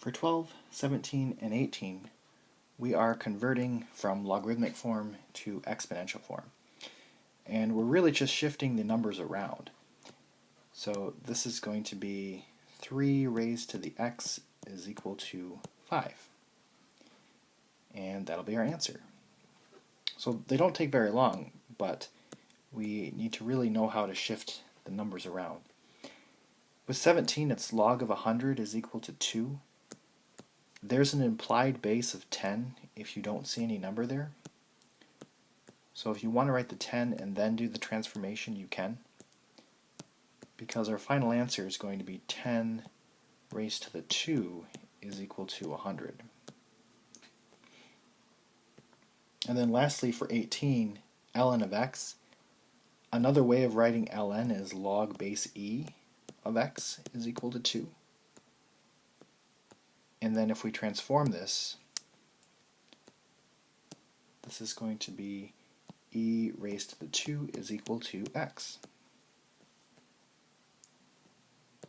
For 12, 17, and 18, we are converting from logarithmic form to exponential form. And we're really just shifting the numbers around. So this is going to be 3 raised to the x is equal to 5. And that'll be our answer. So they don't take very long, but we need to really know how to shift the numbers around. With 17, its log of 100 is equal to 2. There's an implied base of 10 if you don't see any number there. So if you want to write the 10 and then do the transformation, you can, because our final answer is going to be 10 raised to the 2 is equal to 100. And then lastly, for 18, ln of x, another way of writing ln is log base e of x is equal to 2. And then if we transform this, this is going to be e raised to the 2 is equal to x.